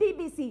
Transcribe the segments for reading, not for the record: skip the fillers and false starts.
BBC,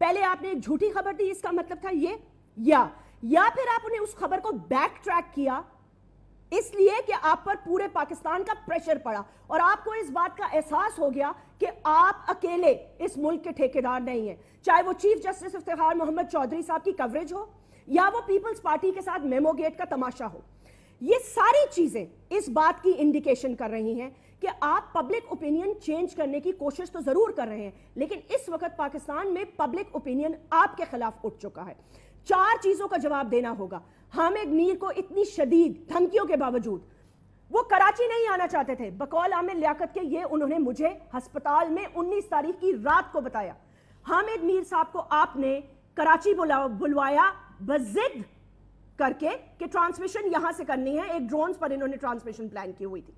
پہلے آپ نے ایک جھوٹی خبر دی، اس کا مطلب تھا یہ، یا پھر آپ نے اس خبر کو بیک ٹریک کیا اس لیے کہ آپ پر پورے پاکستان کا پریشر پڑا اور آپ کو اس بات کا احساس ہو گیا کہ آپ اکیلے اس ملک کے ٹھیکیدار نہیں ہیں، چاہے وہ چیف جسٹس افتخار محمد چودھری صاحب کی کوریج ہو یا وہ پیپلز پارٹی کے ساتھ میمو گیٹ کا تماشا ہو. یہ ساری چیزیں اس بات کی انڈیکیشن کر رہی ہیں کہ آپ پبلک اوپینین چینج کرنے کی کوشش تو ضرور کر رہے ہیں، لیکن اس وقت پاکستان میں پبلک اوپینین آپ کے خلاف اٹھ چکا ہے. 4 چیزوں کا جواب دینا ہوگا. حامد میر کو اتنی شدید دھمکیوں کے باوجود وہ کراچی نہیں آنا چاہتے تھے، بقول عامر لیاقت کے یہ انہوں نے مجھے ہسپتال میں 19 تاریخ کی رات کو بتایا. حامد میر صاحب کو آپ نے کراچی بلوایا بضد کر کے کہ ٹرانسمیشن یہاں سے کرنی ہے، ایک ڈرونز پر انہوں نے ٹرانسمیشن پلان کی ہوئی تھی.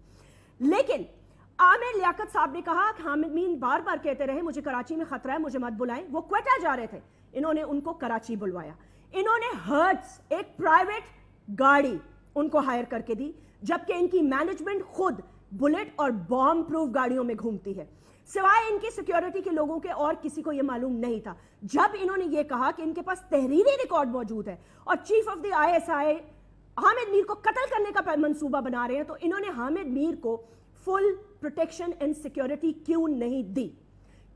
لیکن عامر لیاقت صاحب نے کہا کہ حامد میر بار بار کہتے رہے مجھے کراچی میں خطرہ ہے، مجھے مت بلائیں. وہ کوئٹہ جا رہے تھے، انہوں نے ان کو کراچی بلوایا. انہوں نے ہرٹس ایک پرائیویٹ گاڑی ان کو ہائر کر کے دی، جبکہ ان کی مینجمنٹ خود بلٹ اور بام پروف گاڑیوں میں گھومتی ہے. سوائے ان کی سیکیورٹی کے لوگوں کے اور کسی کو یہ معلوم نہیں تھا. جب انہوں نے یہ کہا کہ ان کے پاس تحریری ریکارڈ موجود ہے اور chief of the ISI Hamid Mir کو قتل کرنے کا منصوبہ بنا رہے ہیں، تو انہوں نے حامد میر کو فل پروٹیکشن اینڈ سیکیورٹی کیوں نہیں دی؟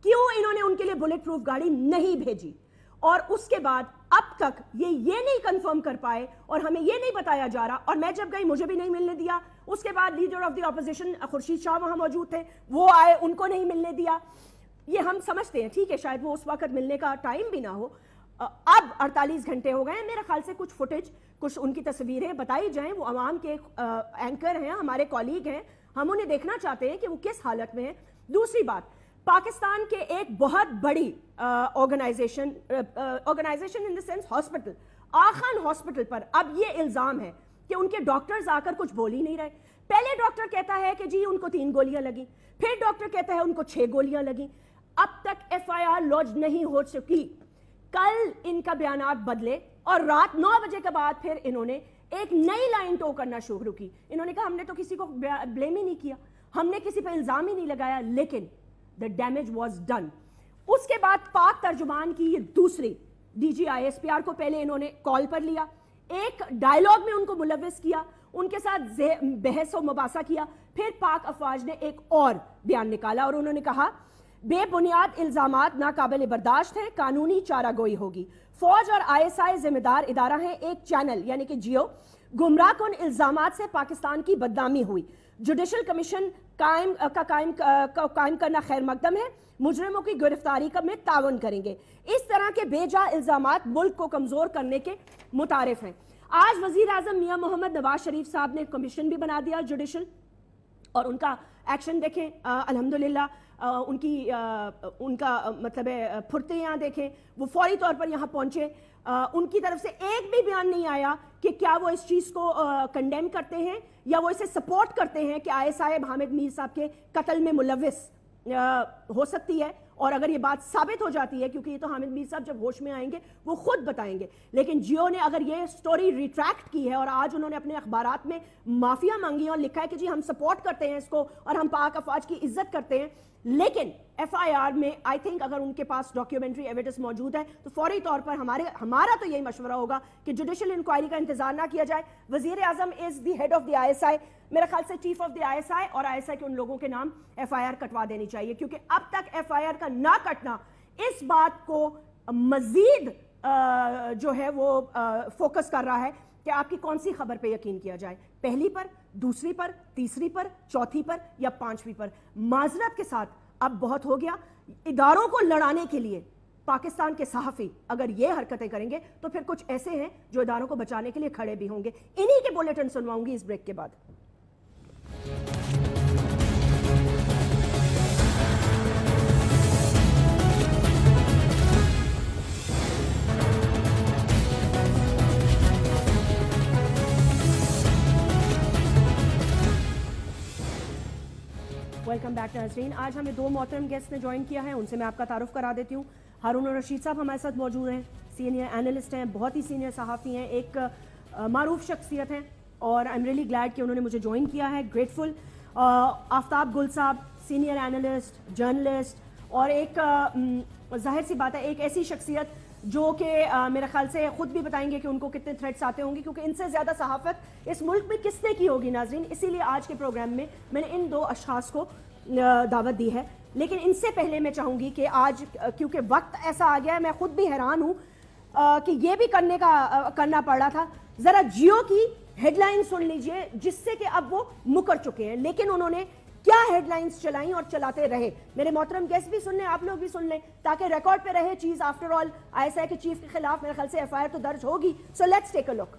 کیوں انہوں نے ان کے لیے بلٹ پروف گاڑی نہیں بھیجی؟ اور اس کے بعد اب تک یہ نہیں کنفرم کر پائے اور ہمیں یہ نہیں بتایا جا رہا. اور میں جب گئی مجھے بھی نہیں ملنے دیا. اس کے بعد leader of the opposition Khurshid Shah وہاں موجود تھے، وہ آئے، ان کو نہیں ملنے دیا. یہ ہم سمجھتے ہیں ٹھیک ہے، شاید وہ اس وقت ملنے کا ٹائم بھی نہ ہو. اب 48 گھنٹے ہو گئے ہیں، میرے خیال سے کچھ فوٹیج، کچھ ان کی تصویریں بتائی جائیں. وہ عوام کے اینکر ہیں، ہمارے کولیگ ہیں، ہم انہیں دیکھنا چاہتے ہیں کہ وہ کس حالت میں ہیں. دوسری بات، پاکستان کے ایک بہت بڑی organization in the sense hospital, آخان ہاسپٹل پر اب یہ الزام ہے کہ ان کے ڈاکٹرز آ کر کچھ بول ہی نہیں رہے. پہلے ڈاکٹر کہتا ہے کہ جی ان کو 3 گولیاں لگیں، پھر ڈاکٹر کہتا ہے ان کو 6 گولیاں لگیں. اب تک FIR لوج نہیں ہو چکی. کل ان کا بیانات بدلے اور رات 9 بجے کے بعد پھر انہوں نے ایک نئی لائن ٹو کرنا شروع کی. انہوں نے کہا ہم نے تو کسی کو بلیم ہی نہیں کیا، ہم نے کسی پہ الزام ہی نہیں لگایا، لیکن the damage was done. اس کے بعد پاک ترجمان کی یہ دوسری DG ISPR کو پہلے انہوں نے کال پر لیا، ایک ڈائیلاگ میں ان کو ملوث کیا، ان کے ساتھ بحث و مباحثہ کیا. پھر پاک افواج نے ایک اور بیان نکالا اور انہوں نے کہا بے بنیاد الزامات ناقابل برداشت ہیں، قانونی چارہ گوئی ہوگی. فوج اور ISI ذمہ دار ادارہ ہیں، ایک چینل یعنی کہ جیو گمراہ کن الزامات سے پاکستان کی بدنامی ہوئی. جوڈیشل کمیشن قائم کرنا خیر مقدم ہے، مجرموں کی گرفتاری میں تعاون کریں گے. اس طرح کے بے جا الزامات ملک کو کمزور کرنے کے متعارف ہیں. آج وزیر اعظم میاں محمد نواز شریف صاحب نے کمیشن بھی بنا دیا جوڈیشل، اور ان کا ایکشن دیکھیں الحمدللہ، ان کا مطلب ہے پھرتیاں دیکھیں، وہ فوری طور پر یہاں پہنچے. ان کی طرف سے ایک بھی بیان نہیں آیا کہ کیا وہ اس چیز کو کنڈیم کرتے ہیں یا وہ اسے سپورٹ کرتے ہیں کہ ISI حامد میر صاحب کے قتل میں ملوث ہو سکتی ہے. اور اگر یہ بات ثابت ہو جاتی ہے، کیونکہ یہ تو حامد میر صاحب جب ہوش میں آئیں گے وہ خود بتائیں گے، لیکن جیو نے اگر یہ سٹوری ریٹریکٹ کی ہے اور آج انہوں نے اپنے اخبارات میں معافیاں مانگی اور لکھا ہے کہ جی ہم سپورٹ کرتے ہیں اس کو اور ہم پاک افواج کی عزت کرتے ہیں، لیکن FIR میں آئی تھنک اگر ان کے پاس ڈاکیومنٹری ایویڈنس موجود ہے تو فوری طور پر ہمارا تو یہی مشورہ ہوگا کہ جوڈیشل انکوائری کا انتظار نہ کیا جائے. وزیر اعظم از دی ہیڈ آف دی ISI، میرے خیال سے چیف آف دی ISI اور ISI کے ان لوگوں کے نام FIR کٹوا دینی چاہیے، کیونکہ اب تک FIR کا نہ کٹنا اس بات کو مزید جو ہے وہ فوکس کر رہا ہے کہ آپ کی کون سی خبر پہ یقین کیا جائے، پہلی پر، دوسری پر، تیسری پر، چوتھی پر یا 5ویں پر. معذرت کے ساتھ اب بہت ہو گیا. اداروں کو لڑانے کے لیے پاکستان کے صحافی اگر یہ حرکتیں کریں گے تو پھر کچھ ایسے ہیں جو اداروں کو بچانے کے لیے کھڑے بھی ہوں گے. انہی کے بلیٹن سنواؤں گی اس بریک کے بعد. ویلکم بیک ناظرین. آج ہمیں 2 محترم گیسٹ نے جوائن کیا ہے، ان سے میں آپ کا تعارف کرا دیتی ہوں. ہارون الرشید صاحب ہمارے ساتھ موجود ہیں، سینئر اینالسٹ ہیں، بہت ہی سینئر صحافی ہیں، ایک معروف شخصیت ہیں اور آئی ایم ریئلی گلیڈ کہ انہوں نے مجھے جوائن کیا ہے، گریٹفل. آفتاب گل صاحب سینئر اینالسٹ، جرنلسٹ اور ایک ظاہر سی بات ہے ایک ایسی شخصیت جو کہ میرے خیال سے خود بھی بتائیں گے کہ ان کو کتنے تھریٹس آتے ہوں گے، کیونکہ ان سے زیادہ صحافت اس ملک میں کس نے کی ہوگی ناظرین. اسی لیے آج کے پروگرام میں میں نے ان دو اشخاص کو دعوت دی ہے. لیکن ان سے پہلے میں چاہوں گی کہ آج کیونکہ وقت ایسا آ گیا ہے، میں خود بھی حیران ہوں کہ یہ بھی کرنا پڑ رہا تھا. ذرا جیو کی ہیڈ لائن سن لیجئے جس سے کہ اب وہ مکر چکے ہیں، لیکن انہوں نے کیا ہیڈ لائنز چلائیں اور چلاتے رہے. میرے محترم گیسٹ بھی سن لیں، آپ لوگ بھی سن لیں تاکہ ریکارڈ پہ رہے چیز. آفٹر آل ISI کے چیف کے خلاف میرے خیال سے FIR تو درج ہوگی. سو لیٹس ٹیک اے لک.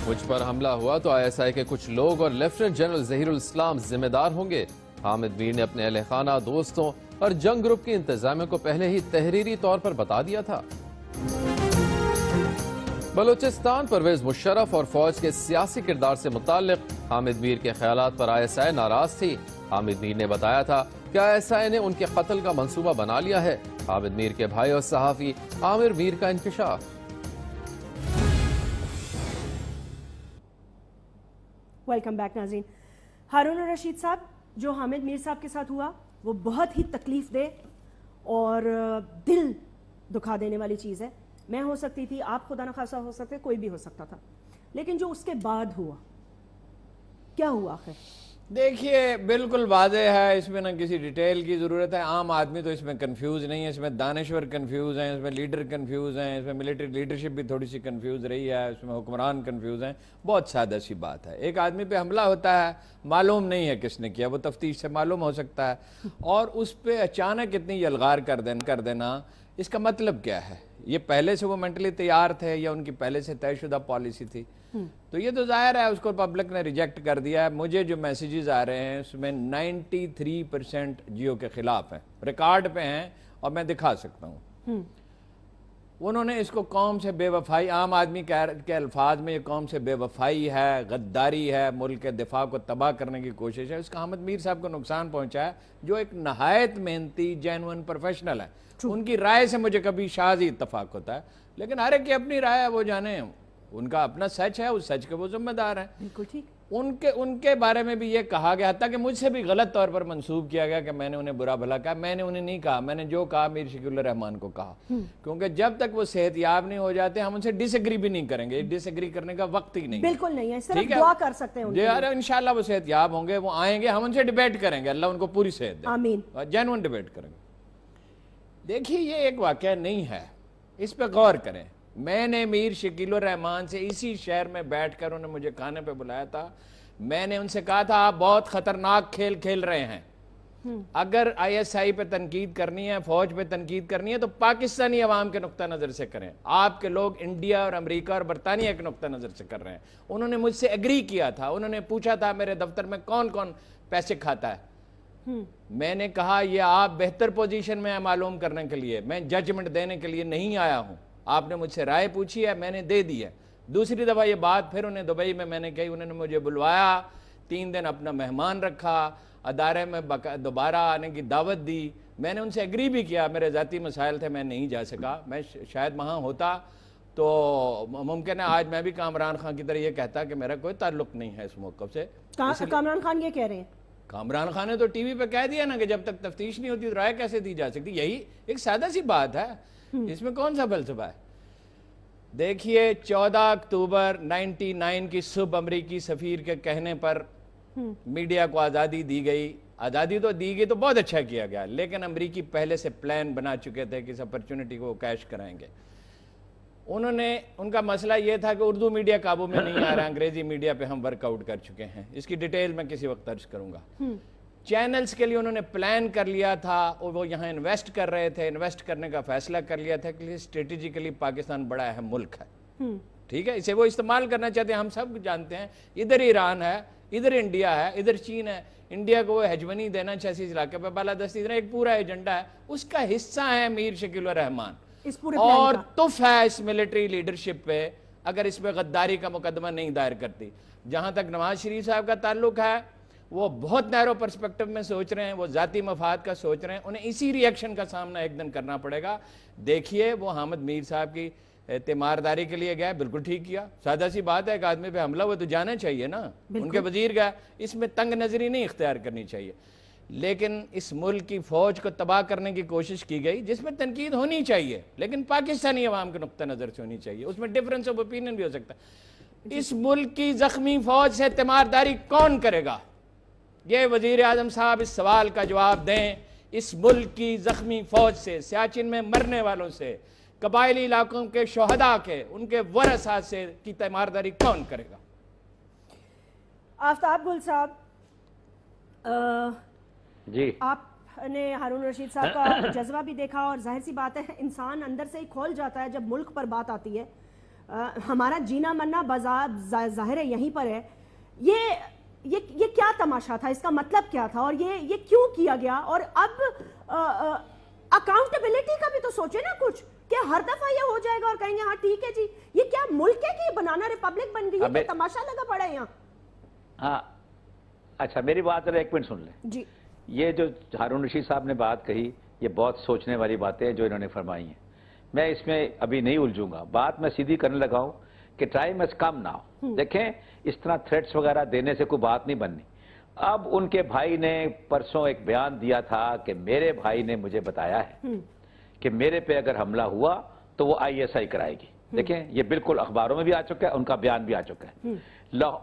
مجھ پر حملہ ہوا تو ISI کے کچھ لوگ اور لیفٹننٹ جنرل ظہیر الاسلام ذمہ دار ہوں گے. حامد میر نے اپنے اہل خانہ، دوستوں اور جنگ گروپ کی انتظامیہ کو پہلے ہی تحریری طور پر بتا دیا تھا. بلوچستان پرویز مشرف اور فوج کے سیاسی کردار سے متعلق حامد میر کے خیالات پر ISI ناراض تھی. حامد میر نے بتایا تھا کہ ISI نے ان کے قتل کا منصوبہ بنا لیا ہے. حامد میر کے بھائی اور صحافی عامر میر کا انکشاف. ویلکم بیک ناظرین. ہارون الرشید صاحب، جو حامد میر صاحب کے ساتھ ہوا وہ بہت ہی تکلیف دہ اور دل دکھا دینے والی چیز ہے. میں ہو سکتی تھی، آپ خدا نخواستہ ہو سکتے، کوئی بھی ہو سکتا تھا، لیکن جو اس کے بعد ہوا، کیا ہوا آخر؟ دیکھیے بالکل واضح ہے، اس میں نہ کسی ڈیٹیل کی ضرورت ہے. عام آدمی تو اس میں کنفیوز نہیں ہے، اس میں دانشور کنفیوز ہیں، اس میں لیڈر کنفیوز ہیں، اس میں ملٹری لیڈرشپ بھی تھوڑی سی کنفیوز رہی ہے، اس میں حکمران کنفیوز ہیں. بہت سادہ سی بات ہے. ایک آدمی پہ حملہ ہوتا ہے، معلوم نہیں ہے کس نے کیا، وہ تفتیش سے معلوم ہو سکتا ہے، اور اس پہ اچانک اتنی یلغار کر دینا اس کا مطلب کیا ہے؟ یہ پہلے سے وہ منٹلی تیار تھے یا ان کی پہلے سے طے شدہ پالیسی تھی؟ تو یہ تو ظاہر ہے اس کو پبلک نے ریجیکٹ کر دیا ہے. مجھے جو میسیجز آ رہے ہیں اس میں 93% جیو کے خلاف ہیں، ریکارڈ پہ ہیں اور میں دکھا سکتا ہوں. انہوں نے اس کو قوم سے بے وفائی، عام آدمی کے الفاظ میں یہ قوم سے بے وفائی ہے، غداری ہے، ملک کے دفاع کو تباہ کرنے کی کوشش ہے. اس کا حامد میر صاحب کو نقصان پہنچا ہے جو ایک نہایت محنتی جینوئن پروفیشنل ہے. ان کی رائے سے مجھے کبھی شاذ ہی اتفاق ہوتا ہے، لیکن ہر ایک کی اپنی رائے ہے، وہ جانے، ان کا اپنا سچ ہے، اس سچ کے وہ ذمہ دار ہیں. بالکل ٹھیک. ان کے بارے میں بھی یہ کہا گیا، حتیٰ کہ مجھ سے بھی غلط طور پر منسوب کیا گیا کہ میں نے انہیں برا بھلا کہا. میں نے انہیں نہیں کہا، میں نے جو کہا میر شکیل الرحمان کو کہا، کیونکہ جب تک وہ صحت یاب نہیں ہو جاتے ہم ان سے ڈس ایگری بھی نہیں کریں گے. ڈس ایگری کرنے کا وقت ہی نہیں، بالکل نہیں ہے. صرف دعا کر سکتے ہیں انشاءاللہ وہ صحت یاب ہوں گے، وہ آئیں گے، ہم ان سے ڈیبیٹ کریں گے، اللہ ان کو پوری صحت دے، آمین، جینوئن ڈیبیٹ کریں گے. دیکھیے یہ ایک واقعہ نہیں ہے، اس پہ غور کریں. میں نے میر شکیل الرحمان سے اسی شہر میں بیٹھ کر، انہوں نے مجھے کھانے پہ بلایا تھا، میں نے ان سے کہا تھا آپ بہت خطرناک کھیل کھیل رہے ہیں. اگر ISI پہ تنقید کرنی ہے، فوج پہ تنقید کرنی ہے تو پاکستانی عوام کے نقطہ نظر سے کریں. آپ کے لوگ انڈیا اور امریکہ اور برطانیہ کے نقطہ نظر سے کر رہے ہیں. انہوں نے مجھ سے ایگری کیا تھا، انہوں نے پوچھا تھا میرے دفتر میں کون کون پیسے کھاتا ہے. میں نے کہا یہ آپ بہتر پوزیشن میں ہیں معلوم کرنے کے لیے، میں ججمنٹ دینے کے لیے نہیں آیا ہوں. آپ نے مجھ سے رائے پوچھی ہے، میں نے دے دی ہے. دوسری دفعہ یہ بات پھر انہیں دبئی میں نے کہی، انہوں نے مجھے بلوایا، 3 دن اپنا مہمان رکھا، ادارے میں دوبارہ آنے کی دعوت دی. میں نے ان سے ایگری بھی کیا، میرے ذاتی مسائل تھے، میں نہیں جا سکا. میں شاید وہاں ہوتا تو ممکن ہے آج میں بھی کامران خان کی طرح یہ کہتا کہ میرا کوئی تعلق نہیں ہے اس موقف سے. کامران خان یہ کہہ رہے ہیں، کامران خان نے تو ٹی وی پہ کہہ دیا نا کہ جب تک تفتیش نہیں ہوتی تو رائے کیسے دی جا سکتی. یہی ایک سادہ سی بات ہے، اس میں کون سا فلسفہ ہے؟ دیکھیے 14 اکتوبر 99 کی صبح امریکی سفیر کے کہنے پر میڈیا کو آزادی دی گئی. آزادی تو دی گئی تو بہت اچھا کیا گیا، لیکن امریکی پہلے سے پلان بنا چکے تھے کہ اس اپرچونٹی کو کیش کرائیں گے. ان کا مسئلہ یہ تھا کہ اردو میڈیا قابو میں نہیں آ رہا، انگریزی میڈیا پہ ہم ورک آؤٹ کر چکے ہیں. اس کی ڈیٹیل میں کسی وقت درج کروں گا. چینلز کے لیے انہوں نے پلان کر لیا تھا اور وہ یہاں انویسٹ کر رہے تھے، انویسٹ کرنے کا فیصلہ کر لیا تھا کہ اسٹریٹجیکلی پاکستان بڑا اہم ملک ہے. ٹھیک ہے، اسے وہ استعمال کرنا چاہتے ہیں، ہم سب جانتے ہیں. ادھر ایران ہے، ادھر انڈیا ہے، ادھر چین ہے. انڈیا کو وہ ہیجمنی دینا چاہیے اس علاقے پہ، بالادستی دینا، ایک پورا ایجنڈا ہے. اس کا حصہ ہے میر شکیل الرحمان اور تف ہے اس ملٹری لیڈرشپ پہ اگر اس پہ غداری کا مقدمہ نہیں دائر کرتی. جہاں تک نواز شریف صاحب کا تعلق ہے، وہ بہت نیرو پرسپیکٹو میں سوچ رہے ہیں، وہ ذاتی مفاد کا سوچ رہے ہیں. انہیں اسی ری ایکشن کا سامنا ایک دن کرنا پڑے گا. دیکھیے وہ حامد میر صاحب کی تیمارداری کے لیے گئے، بالکل ٹھیک کیا. سادہ سی بات ہے، ایک آدمی پہ حملہ ہوا تو جانا چاہیے نا. ان کے وزیر گئے، اس میں تنگ نظری نہیں اختیار کرنی چاہیے. لیکن اس ملک کی فوج کو تباہ کرنے کی کوشش کی گئی، جس میں تنقید ہونی چاہیے لیکن پاکستانی عوام کے نقطہ نظر سے ہونی چاہیے، اس میں ڈیفرنس آف اوپینین بھی ہو سکتا ہے۔ اس ملک کی زخمی فوج سے تیمارداری کون کرے گا؟ یہ وزیر اعظم صاحب اس سوال کا جواب دیں۔ اس ملک کی زخمی فوج سے، سیاچن میں مرنے والوں سے، قبائلی علاقوں کے شہداء کے، ان کے ورثاء سے کی تیمارداری کون کرے گا؟ آفتاب گل صاحب، جی آپ نے ہارون رشید صاحب کا جذبہ بھی دیکھا، اور ظاہر سی بات ہے انسان اندر سے ہی کھول جاتا ہے جب ملک پر بات آتی ہے۔ ہمارا جینا مرنا ظاہر ہے یہیں پر ہے۔ یہ کیا تماشا تھا؟ اس کا مطلب کیا تھا؟ اور یہ کیوں کیا گیا؟ اور اب اکاؤنٹیبلٹی کا بھی تو سوچے نا کچھ، کہ ہر دفعہ یہ ہو جائے گا اور کہیں گے ہاں ٹھیک ہے جی، یہ کیا ملک ہے کہ بنانا ریپبلک بن گئی ہے کہ تماشا لگا پڑا ہے یہاں؟ ہاں اچھا، میری بات ذرا ایک منٹ سن لیں۔ جی، یہ جو ہارون رشید صاحب نے بات کہی، یہ بہت سوچنے والی باتیں ہیں جو انہوں نے فرمائی ہیں۔ میں اس میں ابھی نہیں الجھوں گا، بات میں سیدھی کرنے لگا ہوں کہ ٹائم ہیز کم ناؤ۔ دیکھیں، اس طرح تھریٹس وغیرہ دینے سے کوئی بات نہیں بننی۔ اب ان کے بھائی نے پرسوں ایک بیان دیا تھا کہ میرے بھائی نے مجھے بتایا ہے کہ میرے پہ اگر حملہ ہوا تو وہ ISI کرائے گی۔ دیکھیں، یہ بالکل اخباروں میں بھی آ چکا ہے، ان کا بیان بھی آ چکا ہے۔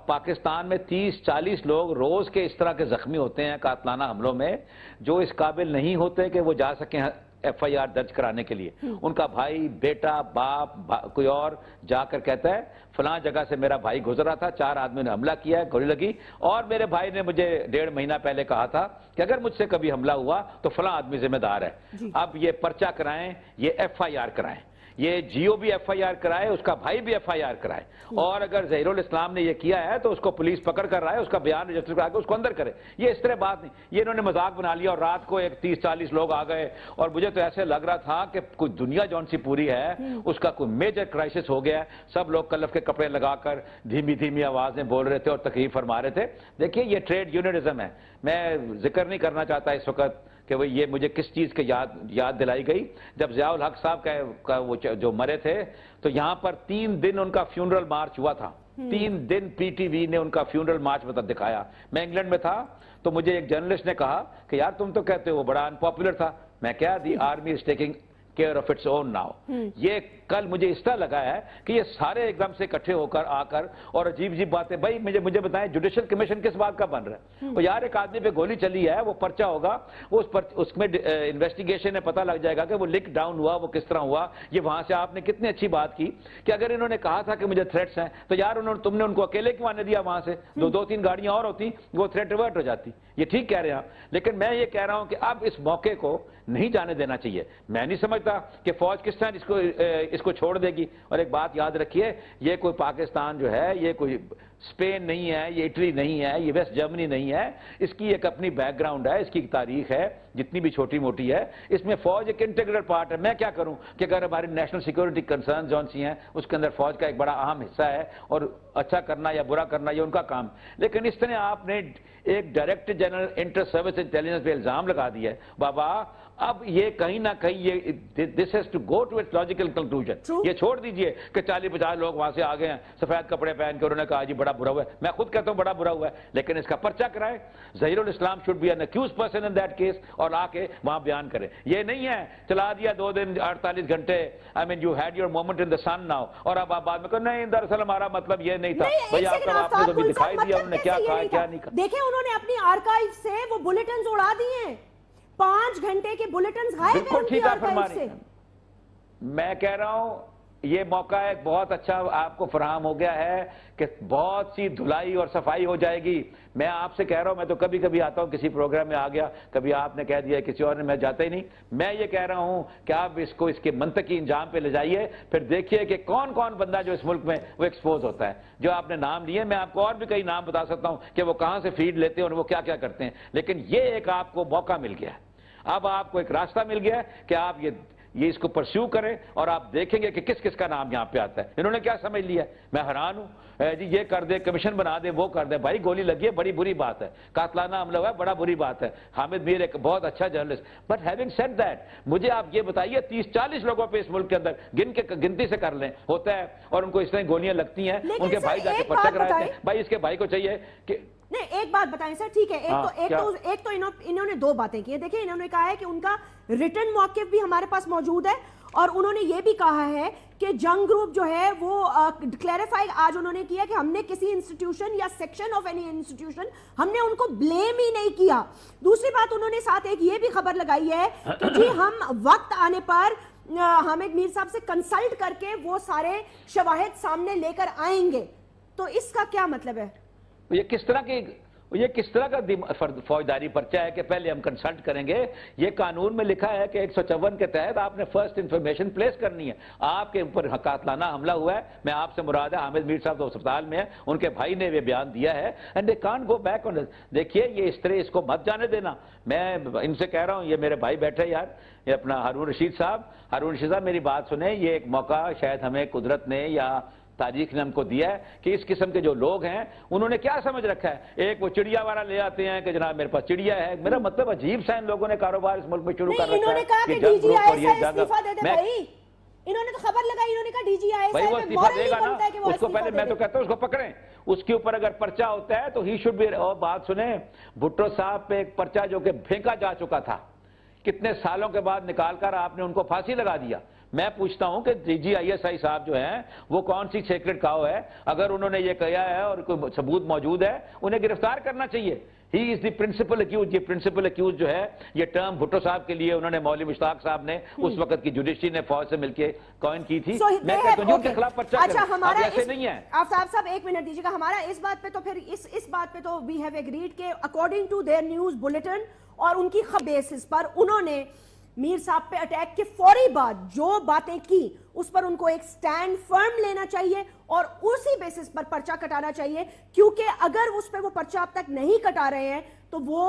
پاکستان میں 30-40 لوگ روز کے اس طرح کے زخمی ہوتے ہیں قاتلانہ حملوں میں، جو اس قابل نہیں ہوتے کہ وہ جا سکیں FIR درج کرانے کے لیے۔ ان کا بھائی، بیٹا، باپ، کوئی اور جا کر کہتا ہے فلاں جگہ سے میرا بھائی گزرا تھا، 4 آدمیوں نے حملہ کیا ہے، گولی لگی، اور میرے بھائی نے مجھے 1.5 مہینہ پہلے کہا تھا کہ اگر مجھ سے کبھی حملہ ہوا تو فلاں آدمی ذمہ دار ہے۔ اب یہ پرچہ کرائیں، یہ FIR کرائیں، یہ جیو بھی FIR کرائے، اس کا بھائی بھی FIR کرائے، اور اگر ظہیر الاسلام نے یہ کیا ہے تو اس کو پولیس پکڑ کر رہا ہے، اس کا بیان رجسٹر کرا کے اس کو اندر کرے۔ یہ اس طرح بات نہیں، یہ انہوں نے مذاق بنا لیا، اور رات کو 30-40 لوگ آ گئے، اور مجھے تو ایسے لگ رہا تھا کہ کوئی دنیا جون سی پوری ہے اس کا کوئی میجر کرائسس ہو گیا ہے۔ سب لوگ کلف کے کپڑے لگا کر دھیمی دھیمی آواز میں بول رہے تھے اور تقریر فرما رہے تھے۔ دیکھیے، یہ ٹریڈ یونینزم ہے۔ میں ذکر نہیں کرنا چاہتا اس وقت کہ وہ یہ مجھے کس چیز کی یاد دلائی گئی۔ جب ضیاء الحق صاحب کا وہ جو مرے تھے تو یہاں پر 3 دن ان کا فیونرل مارچ ہوا تھا۔ 3 دن PTV نے ان کا فیونرل مارچ دکھایا۔ میں انگلینڈ میں تھا تو مجھے ایک جرنلسٹ نے کہا کہ یار تم تو کہتے ہو وہ بڑا انپاپولر تھا۔ میں کہا the army is taking care of its own now. یہ کل مجھے اس طرح لگا ہے کہ یہ سارے ایک دم سے اکٹھے ہو کر آ کر اور عجیب عجیب باتیں۔ بھائی مجھے بتائیں، جوڈیشل کمیشن کس بات کا بن رہا ہے؟ وہ یار ایک آدمی پہ گولی چلی ہے، وہ پرچہ ہوگا، اس میں انویسٹیگیشن ہے، پتہ لگ جائے گا کہ وہ لک ڈاؤن ہوا، وہ کس طرح ہوا۔ یہ وہاں سے آپ نے کتنی اچھی بات کی کہ اگر انہوں نے کہا تھا کہ مجھے تھریٹس ہیں تو یار تم نے ان کو اکیلے کیوں آنے دیا؟ وہاں سے 2-3 گاڑیاں اور ہوتی وہ تھریٹ ریورٹ ہو جاتی۔ یہ ٹھیک کہہ رہے ہیں آپ، لیکن میں یہ کہہ رہا ہوں کہ اب اس موقع کو نہیں جانے دینا چاہیے۔ میں نہیں سمجھتا کہ فوج کس طرح اس کو چھوڑ دے گی۔ اور ایک بات یاد رکھیے، یہ کوئی پاکستان جو ہے، یہ کوئی اسپین نہیں ہے، یہ اٹلی نہیں ہے، یہ ویسٹ جرمنی نہیں ہے۔ اس کی ایک اپنی بیک گراؤنڈ ہے، اس کی تاریخ ہے جتنی بھی چھوٹی موٹی ہے۔ اس میں فوج ایک انٹیگرل پارٹ ہے۔ میں کیا کروں کہ اگر ہماری نیشنل سیکورٹی کنسرن جون سی ہیں اس کے اندر فوج کا ایک بڑا اہم حصہ ہے، اور اچھا کرنا یا برا کرنا یہ ان کا کام۔ لیکن اس طرح آپ نے ایک director general inter service intelligence پہ الزام لگا دیا ہے۔ بابا اب یہ کہیں نہ کہیں یہ this has to go to its logical conclusion. یہ چھوڑ دیجئے کہ 40-50 لوگ وہاں سے آ گئے ہیں سفید کپڑے پہن کے، انہوں نے کہا جی بڑا برا ہوا ہے۔ میں خود کہتا ہوں بڑا برا ہوا ہے، لیکن اس کا پرچہ کرائے۔ Zaheer ul-Islam should be an accused person in that case, اور آ کے وہاں بیان کرے۔ یہ نہیں ہے چلا دیا 2 دن 48 گھنٹے، I mean you had your moment in the sun now, اور اب آپ بعد میں کہو نہیں دراصل ہمارا مطلب یہ نہیں تھا۔ بھائی آپ نے تو بھی دکھائی دیا انہوں نے کیا کہا کیا نہیں کہا۔ دیکھیں انہوں نے اپنی آرکائیو سے وہ بلیٹنز اڑا دیے ہیں، 5 گھنٹے کے بلیٹنز غائب ہیں ان کی آرکائیو سے۔ میں کہہ رہا ہوں یہ موقع ایک بہت اچھا آپ کو فراہم ہو گیا ہے کہ بہت سی دھلائی اور صفائی ہو جائے گی۔ میں آپ سے کہہ رہا ہوں، میں تو کبھی کبھی آتا ہوں کسی پروگرام میں آ گیا، کبھی آپ نے کہہ دیا کسی اور نے، میں جاتا ہی نہیں۔ میں یہ کہہ رہا ہوں کہ آپ اس کو اس کے منطقی انجام پہ لے جائیے، پھر دیکھیے کہ کون کون بندہ جو اس ملک میں وہ ایکسپوز ہوتا ہے۔ جو آپ نے نام لیے، میں آپ کو اور بھی کئی نام بتا سکتا ہوں کہ وہ کہاں سے فیڈ لیتے ہیں اور وہ کیا کیا کرتے ہیں، لیکن یہ ایک آپ کو موقع مل گیا ہے۔ اب آپ کو ایک راستہ مل گیا ہے کہ آپ یہ اس کو پرسیو کریں، اور آپ دیکھیں گے کہ کس کس کا نام یہاں پہ آتا ہے۔ انہوں نے کیا سمجھ لیا؟ میں حیران ہوں جی، یہ کر دے، کمیشن بنا دے، وہ کر دے۔ بھائی گولی لگی ہے، بڑی بری بات ہے، قاتلانہ حملہ ہوا ہے، بڑا بری بات ہے۔ حامد میر ایک بہت اچھا journalist, but having said that, مجھے آپ یہ بتائیے 30-40 لوگوں پہ اس ملک کے اندر گنتی سے کر لیں ہوتا ہے، اور ان کو اس طرح گولیاں لگتی ہیں، ان کے بھائی جا کے پرچہ کراتے ہیں۔ بھائی اس کے بھائی کو چاہیے کہ نہیں ایک بات بتائیں سر، ٹھیک ہے، ایک تو انہوں نے دو باتیں کی ہیں. دیکھیں انہوں نے کہا ہے کہ ان کا ریٹن موقف بھی ہمارے پاس موجود ہے، اور انہوں نے یہ بھی کہا ہے کہ جنگ گروپ جو ہے وہ کلیریفائی آج انہوں نے کیا کہ ہم نے کسی انسٹیٹیوشن یا سیکشن آف اینی انسٹیٹیوشن ہم نے ان کو بلیم ہی نہیں کیا. دوسری بات انہوں نے ساتھ ایک یہ بھی خبر لگائی ہے کہ جی ہم وقت آنے پر حامد میر صاحب سے کنسلٹ کر کے وہ سارے شواہد سامنے لے کر آئیں گے. تو اس کا کیا مطلب ہے؟ یہ کس طرح کا فوجداری پرچہ ہے کہ پہلے ہم کنسلٹ کریں گے؟ یہ قانون میں لکھا ہے کہ 154 کے تحت آپ نے فرسٹ انفارمیشن پلیس کرنی ہے. آپ کے اوپر قاتلانہ حملہ ہوا ہے، میں آپ سے مراد ہے حامد میر صاحب تو اسپتال میں ہیں، ان کے بھائی نے یہ بیان دیا ہے، and they can't go back on. دیکھیے یہ اس طرح اس کو مت جانے دینا. میں ان سے کہہ رہا ہوں، یہ میرے بھائی بیٹھے یار، یہ اپنا ہارون رشید صاحب میری بات سنیں. یہ ایک موقع شاید ہمیں قدرت نے یا تاریخ نے ہم کو دیا ہے کہ اس قسم کے جو لوگ ہیں انہوں نے کیا سمجھ رکھا ہے. ایک وہ چڑیا والا لے آتے ہیں کہ جناب میرے پاس چڑیا ہے. میرا مطلب عجیب سا ان لوگوں نے کاروبار اس ملک میں شروع کر رکھا ہے کہ جنگ گروپ اور یہ جنگ. انہوں نے تو خبر لگائی، انہوں نے کہا ڈی جی آئی بھائی وہ استعفیٰ دے گا نا، اس کو پہلے میں تو کہتا ہوں اس کو پکڑیں. اس کے اوپر اگر پرچہ ہوتا ہے تو ہی شوڈ بی. اور بات سنیں، بھٹو صاحب پہ ایک پرچہ جو کہ پھینکا جا چکا تھا، کتنے سالوں کے بعد نکال کر آپ نے ان کو پھانسی لگا دیا. میں پوچھتا ہوں کہ D G I S I صاحب جو ہیں وہ کون سی سیکرٹ کاؤ ہے؟ اگر انہوں نے یہ کہا ہے اور کوئی ثبوت موجود ہے انہیں گرفتار کرنا چاہیے. ہی از دی پرنسپل اکیوز. یہ پرنسپل اکیوز جو ہے یہ ٹرم بھٹو صاحب کے لیے انہوں نے مولوی مشتاق صاحب نے اس وقت کی جوڈیشری نے فوج سے مل کے کوائن کی تھی. میں کہتا ہوں ان کے خلاف پرچہ کریں. اب ایسے نہیں ہے. آفتاب صاحب ایک منٹ دیجیے گا. ہمارا اس بات پہ تو پھر اس بات پہ تو وی ہیو ایگریڈ کہ according to their news bulletin اور ان کی بیسس پر انہوں نے میر صاحب پہ اٹیک کے فوری بعد جو باتیں کی اس پر ان کو ایک سٹینڈ فرم لینا چاہیے اور اسی بیسس پر پرچہ کٹانا چاہیے، کیونکہ اگر اس پہ وہ پرچہ اب تک نہیں کٹا رہے ہیں تو وہ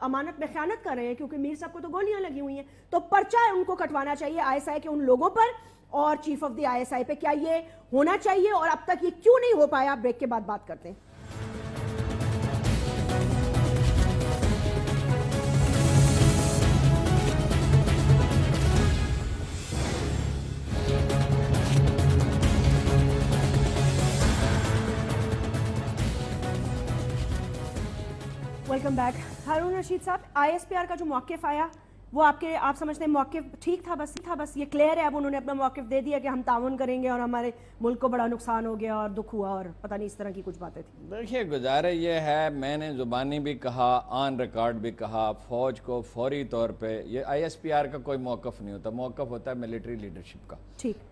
امانت میں خیانت کر رہے ہیں، کیونکہ میر صاحب کو تو گولیاں لگی ہوئی ہیں. تو پرچہ ان کو کٹوانا چاہیے آئی ایس آئی کے ان لوگوں پر اور chief of the I S I پہ. کیا یہ ہونا چاہیے اور اب تک یہ کیوں نہیں ہو پایا؟ بریک کے بعد بات کرتے ہیں. Welcome back. ہارون رشید صاحب، آئی ایس پی آر کا جو موقف آیا وہ آپ سمجھتے ہیں موقف ٹھیک تھا؟ بس یہ کلیئر ہے اب انہوں نے اپنا موقف دے دیا کہ ہم تعاون کریں گے اور ہمارے ملک کو بڑا نقصان ہو گیا اور دکھ ہوا اور پتہ نہیں اس طرح کی کچھ باتیں تھیں. دیکھیے گزارے یہ ہے، میں نے زبانی بھی کہا، آن ریکارڈ بھی کہا، فوج کو فوری طور پہ یہ آئی ایس پی آر کا کوئی موقف نہیں ہوتا. موقف ہوتا ہے ملٹری لیڈرشپ کا.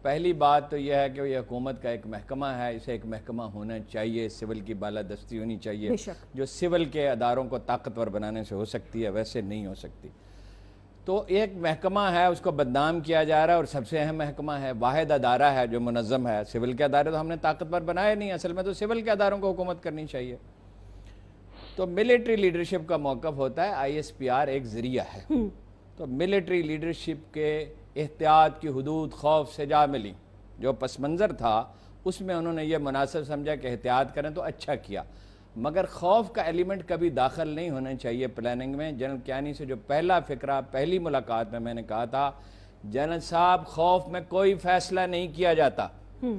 پہلی بات تو یہ ہے کہ یہ حکومت کا ایک محکمہ ہے، اسے ایک محکمہ ہونا چاہیے، سول کی بالادستی ہونی چاہیے جو سول کے اداروں کو طاقتور بنانے سے ہو سکتی ہے، ویسے نہیں ہو سکتی. تو ایک محکمہ ہے، اس کو بدنام کیا جا رہا ہے اور سب سے اہم محکمہ ہے، واحد ادارہ ہے جو منظم ہے. سول کے ادارے تو ہم نے طاقتور بنائے نہیں، اصل میں تو سول کے اداروں کو حکومت کرنی چاہیے. تو ملٹری لیڈرشپ کا موقف ہوتا ہے، آئی ایس پی آر ایک ذریعہ ہے. تو ملٹری لیڈرشپ کے احتیاط کی حدود خوف سے جا ملی. جو پس منظر تھا اس میں انہوں نے یہ مناسب سمجھا کہ احتیاط کریں تو اچھا کیا، مگر خوف کا ایلیمنٹ کبھی داخل نہیں ہونا چاہیے پلاننگ میں. جنرل کیانی سے جو پہلا فکرہ پہلی ملاقات میں نے کہا تھا، جنرل صاحب خوف میں کوئی فیصلہ نہیں کیا جاتا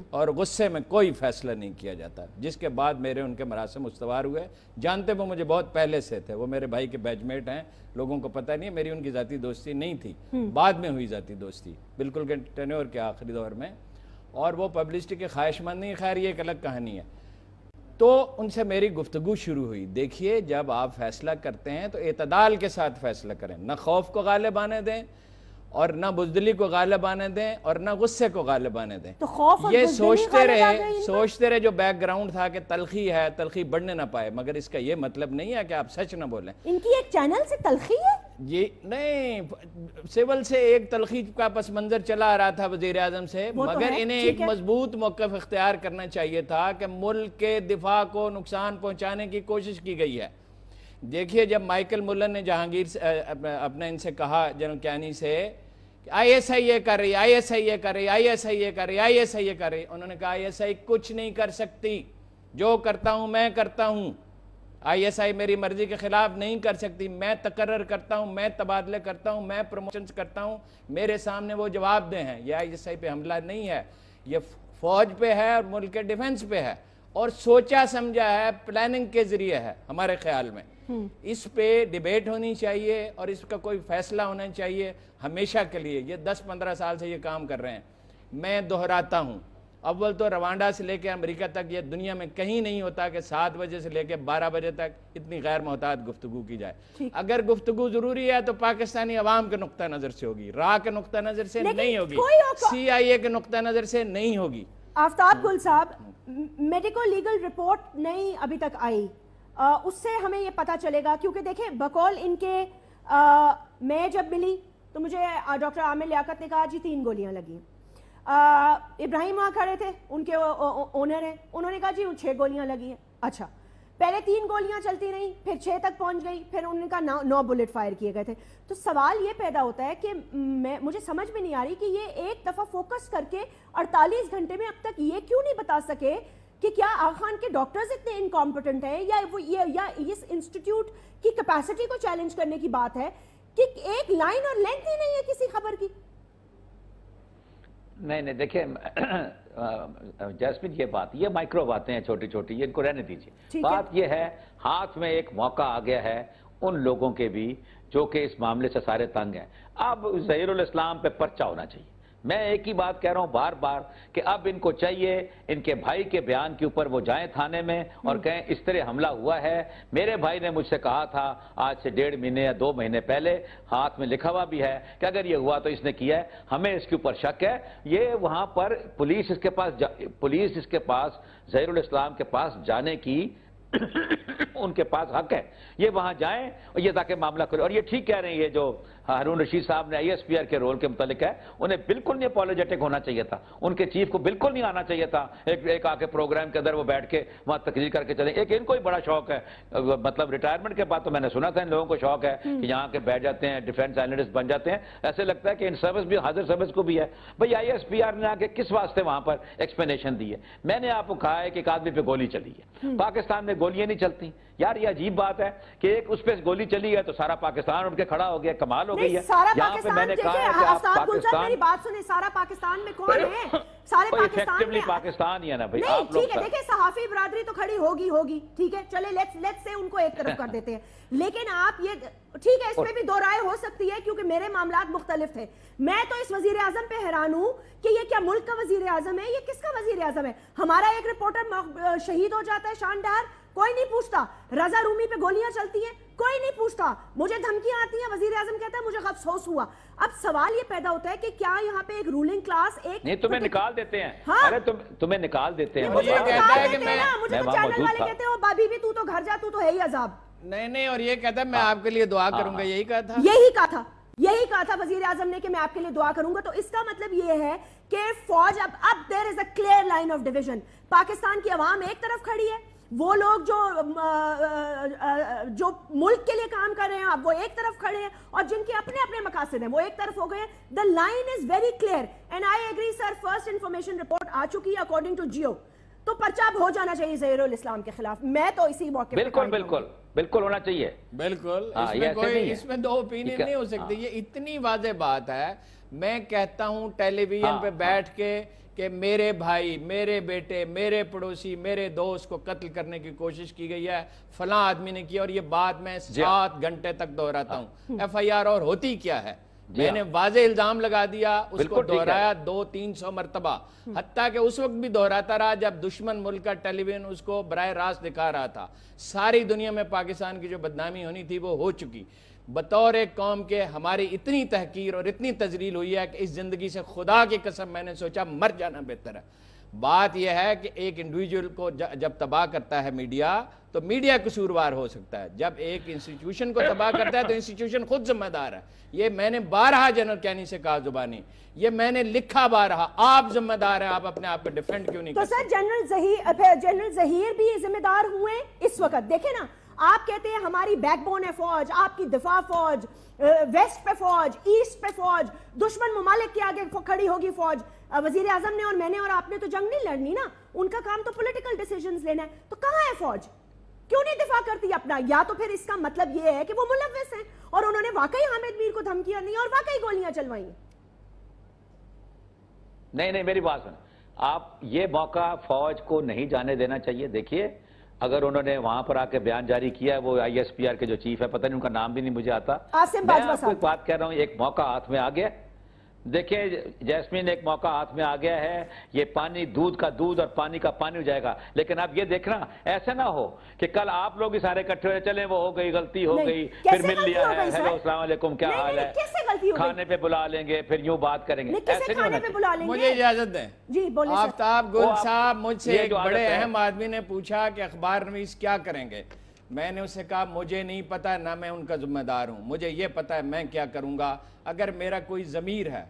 اور غصے میں کوئی فیصلہ نہیں کیا جاتا. جس کے بعد میرے ان کے مراسم استوار ہوئے. جانتے وہ مجھے بہت پہلے سے تھے، وہ میرے بھائی کے بیچ میٹ ہیں، لوگوں کو پتہ نہیں ہے، میری ان کی ذاتی دوستی نہیں تھی، بعد میں ہوئی ذاتی دوستی بالکل کے ٹینیور کے آخری دور میں، اور وہ پبلسٹی کے خواہش مند نہیں. خیر یہ ایک الگ کہانی ہے. تو ان سے میری گفتگو شروع ہوئی. دیکھیے جب آپ فیصلہ کرتے ہیں تو اعتدال کے ساتھ فیصلہ کریں، نہ خوف کو غالب آنے دیں اور نہ بزدلی کو غالب آنے دیں اور نہ غصے کو غالب آنے دیں. یہ سوچتے رہے جو بیک گراؤنڈ تھا کہ تلخی ہے، تلخی بڑھنے نہ پائے، مگر اس کا یہ مطلب نہیں ہے کہ آپ سچ نہ بولیں. ان کی ایک چینل سے تلخی ہے جی نہیں، سول سے ایک تلخی کا پس منظر چلا آ رہا تھا وزیر اعظم سے، مگر انہیں ایک مضبوط موقف اختیار کرنا چاہیے تھا کہ ملک کے دفاع کو نقصان پہنچانے کی کوشش کی گئی ہے. دیکھیے جب مائیکل ملن نے جہانگیر اپنے ان سے کہا جنرل کیانی سے کہ آئی ایس آئی یہ کر رہی، آئی ایس آئی یہ کر رہی، آئی ایس آئی یہ کر رہی، آئی ایس آئی یہ کر رہی، انہوں نے کہا آئی ایس آئی کچھ نہیں کر سکتی، جو کرتا ہوں میں کرتا ہوں. آئی ایس آئی میری مرضی کے خلاف نہیں کر سکتی. میں تقرر کرتا ہوں، میں تبادلے کرتا ہوں، میں پروموشنز کرتا ہوں، میرے سامنے وہ جواب دیں ہیں. یہ آئی ایس آئی پہ حملہ نہیں ہے، یہ فوج پہ ہے اور ملک کے ڈیفنس پہ ہے. اور سوچا سمجھا ہے، پلاننگ کے ذریعے ہے ہمارے خیال میں. اس پہ ڈیبیٹ ہونی چاہیے اور اس کا کوئی فیصلہ ہونا چاہیے ہمیشہ کے لیے. یہ 10-15 سال سے یہ کام کر رہے ہیں. میں دہراتا ہوں، اول تو روانڈا سے لے کے امریکہ تک یہ دنیا میں کہیں نہیں ہوتا کہ 7 بجے سے لے کے 12 بجے تک اتنی غیر محتاط گفتگو کی جائے. اگر گفتگو ضروری ہے تو پاکستانی عوام کے نقطہ نظر سے ہوگی، راہ کے نقطہ نظر سے نہیں ہوگی، CIA کے نقطہ نظر سے نہیں ہوگی. آفتاب گل صاحب، میڈیکل لیگل رپورٹ نہیں ابھی تک آئی، اس سے ہمیں یہ پتا چلے گا، کیونکہ دیکھیں بقول ان کے میں جب ملی تو مجھے ڈاکٹر عامر لیاقت نے کہا جی 3 گولیاں لگی. ابراہیم وہاں کھڑے تھے، ان کے اونر ہیں، انہوں نے کہا جی 6 گولیاں لگی ہیں. اچھا، پہلے 3 گولیاں چلتی رہیں، پھر 6 تک پہنچ گئی، پھر انہوں نے کہا 9 بلٹ فائر کیے گئے تھے. تو سوال یہ پیدا ہوتا ہے کہ مجھے سمجھ میں نہیں آ رہی کہ یہ ایک دفعہ فوکس کر کے 48 گھنٹے میں اب تک یہ کیوں نہیں بتا سکے کہ کیا آغا خان کے ڈاکٹرز اتنے انکمپٹنٹ ہیں یا اس انسٹیٹیوٹ کی کیپیسٹی کو چیلنج کرنے کی بات ہے کہ ایک لائن اور لینتھ ہی نہیں ہے کسی خبر کی. نہیں دیکھیں جیسمین، یہ بات، یہ مائکرو باتیں ہیں چھوٹی چھوٹی، یہ ان کو رہنے دیجیے. بات یہ ہے ہاتھ میں ایک موقع آ گیا ہے ان لوگوں کے بھی جو کہ اس معاملے سے سارے تنگ ہیں. اب ظہیر الاسلام پہ پرچہ ہونا چاہیے. میں ایک ہی بات کہہ رہا ہوں بار بار کہ اب ان کو چاہیے ان کے بھائی کے بیان کے اوپر وہ جائیں تھانے میں اور کہیں اس طرح حملہ ہوا ہے. میرے بھائی نے مجھ سے کہا تھا آج سے 1.5 مہینے یا 2 مہینے پہلے، ہاتھ میں لکھا ہوا بھی ہے کہ اگر یہ ہوا تو اس نے کیا ہے، ہمیں اس کے اوپر شک ہے. یہ وہاں پر پولیس اس کے پاس ظہیر الاسلام کے پاس جانے کی ان کے پاس حق ہے. یہ وہاں جائیں اور یہ تاکہ معاملہ کرے. اور یہ ٹھیک کہہ رہے ہیں یہ جو ہارون رشید صاحب نے ISPR کے رول کے متعلق ہے، انہیں بالکل نہیں اپولوجیٹک ہونا چاہیے تھا. ان کے چیف کو بالکل نہیں آنا چاہیے تھا ایک آ کے پروگرام کے اندر وہ بیٹھ کے وہاں تقریر کر کے چلیں. ایک ان کو ہی بڑا شوق ہے، مطلب ریٹائرمنٹ کے بعد تو میں نے سنا تھا ان لوگوں کو شوق ہے کہ یہاں کے بیٹھ جاتے ہیں، ڈیفینس اینالسٹ بن جاتے ہیں. ایسے لگتا ہے کہ ان سروس بھی حاضر سروس کو بھی ہے. بھئی ISPR نے آ کے کس واسطے وہاں پر ایکسپلینیشن دی ہے؟ میں نے آپ کو کہا ہے کہ ایک آدمی پہ گولی چلی ہے. پاکستان میں گولیاں نہیں چلتی یار. یہ عجیب بات ہے کہ ایک اس پہ گولی چلی ہے تو سارا پاکستان اٹھ کے کھڑا ہو گیا. کمال ہو گئی ہے. یہاں پہ میں نے کہا ہے کہ آپ پاکستان، میری بات سنیں، سارا پاکستان میں کون ہے؟ سارے پاکستان میں پاکستان ہی ہے نا بھائی. نہیں ٹھیک ہے، دیکھیں صحافی برادری تو کھڑی ہوگی، ٹھیک ہے، چلے لیٹس سے ان کو ایک طرف کر دیتے ہیں. لیکن آپ یہ ٹھیک ہے، اس پہ بھی 2 رائے ہو سکتی ہے کیونکہ میرے معاملات مختلف تھے. میں تو اس وزیر اعظم پہ حیران ہوں کہ یہ کیا ملک کا وزیر اعظم ہے؟ یہ کس کا وزیر اعظم ہے؟ ہمارا ایک رپورٹر شہید ہو جاتا ہے شاندار، کوئی نہیں پوچھتا. رضا رومی پہ گولیاں چلتی ہیں، کوئی نہیں پوچھتا. مجھے دھمکیاں آتی ہیں، وزیر اعظم کہتا ہے مجھے افسوس ہوا. اب سوال یہ پیدا ہوتا ہے کہ کیا یہاں پہ ایک رولنگ کلاس ایک نہیں تمہیں نکال دیتے ہیں. ارے تمہیں نکال دیتے ہیں. مجھے تو چینل والے کہتے ہیں بابی بھی تو گھر جا، تو ہے ہی عذاب. نہیں اور یہ کہتا ہے میں آپ کے لیے دعا کروں گا. یہی کہا تھا وزیر اعظم نے کہ میں آپ کے لیے دعا کروں گا. تو اس کا مطلب یہ ہے کہ فوج اب there is a clear line of division. Pakistan کی عوام ایک طرف کھڑی ہے، وہ لوگ جو ملک کے لیے کام کر رہے ہیں اب وہ ایک طرف کھڑے ہیں، اور جن کے اپنے اپنے مقاصد ہیں وہ ایک طرف ہو گئے ہیں. the line is very clear and I agree sir. first information report آ چکی ہے according to Jio. تو پرچہ اب ہو جانا چاہیے ظہیر الاسلام کے خلاف. میں تو اسی موقع بالکل ہونا چاہیے. بالکل اس میں 2 اوپینین نہیں ہو سکتے. یہ اتنی واضح بات ہے. میں کہتا ہوں ٹیلی ویژن پہ بیٹھ کے کہ میرے بھائی، میرے بیٹے، میرے پڑوسی، میرے دوست کو قتل کرنے کی کوشش کی گئی ہے، فلاں آدمی نے کیا. اور یہ بات میں 7 گھنٹے تک دہراتا ہوں. FIR اور ہوتی کیا ہے؟ میں نے واضح الزام لگا دیا، اس کو دہرایا 200-300 مرتبہ، حتیٰ کہ اس وقت بھی دہراتا رہا جب دشمن ملک کا ٹیلی ویژن اس کو براہ راست دکھا رہا تھا. ساری دنیا میں پاکستان کی جو بدنامی ہونی تھی وہ ہو چکی. بطور ایک قوم کے ہماری اتنی تحقیر اور اتنی تذلیل ہوئی ہے کہ اس زندگی سے خدا کی قسم میں نے سوچا مر جانا بہتر ہے. بات یہ ہے کہ ایک انڈیویجول کو جب تباہ کرتا ہے میڈیا تو میڈیا قصوروار ہو سکتا ہے. جب ایک انسٹیٹیوشن کو تباہ کرتا ہے تو انسٹیٹیوشن خود ذمہ دار ہے. یہ میں نے بارہا جنرل کینی سے کہا زبانی، یہ میں نے لکھا بارہا. آپ ذمہ دار ہیں، آپ اپنے آپ کو ڈیفینڈ کیوں نہیں کرتے؟ تو سر جنرل ظہیر بھی ذمہ دار ہوئے اس وقت. دیکھیں نا، آپ کہتے ہیں ہماری بیک بون ہے فوج، آپ کی دفاع فوج، ویسٹ پہ فوج، ایسٹ پہ فوج، دشمن ممالک کے آگے کھڑی ہوگی فوج. وزیر اعظم نے اور میں نے اور آپ نے تو جنگ نہیں لڑنی نا، ان کا کام تو پولیٹیکل ڈیسیژنز لینا ہے. تو کہاں ہے فوج؟ کیوں نہیں دفاع کرتی اپنا؟ یا تو پھر اس کا مطلب یہ ہے کہ وہ ملوث ہیں اور انہوں نے واقعی حامد میر کو دھمکیاں دی اور واقعی گولیاں چلوائیں. نہیں میری بات سن. آپ یہ موقع فوج کو نہیں جانے دینا چاہیے. دیکھیے اگر انہوں نے وہاں پر آ کے بیان جاری کیا ہے, وہ آئی ایس پی آر کے جو چیف ہے, پتہ نہیں ان کا نام بھی نہیں مجھے آتا, میں آپ کو ایک بات کہہ رہا ہوں, ایک موقع ہاتھ میں آ گیا. دیکھیں جیسمین, ایک موقع ہاتھ میں آ گیا ہے, یہ پانی دودھ کا دودھ اور پانی کا پانی ہو جائے گا. لیکن اب یہ دیکھنا ایسا نہ ہو کہ کل آپ لوگ ہی سارے اکٹھے ہوئے, چلیں وہ ہو گئی, غلطی ہو گئی, پھر مل لیا ہے, ہیلو السلام علیکم کیا حال ہے, کھانے پہ بلا لیں گے, پھر یوں بات کریں گے. ایسے نہیں ہونا چاہیے. مجھے اجازت دیں. جی بولیں. آفتاب گل صاحب مجھ سے ایک بڑے اہم آدمی نے پوچھا کہ اخبار نویس کیا کریں گے. میں نے اس سے کہا مجھے نہیں پتا, نہ میں ان کا ذمہ دار ہوں, مجھے یہ پتا ہے میں کیا کروں گا. اگر میرا کوئی ضمیر ہے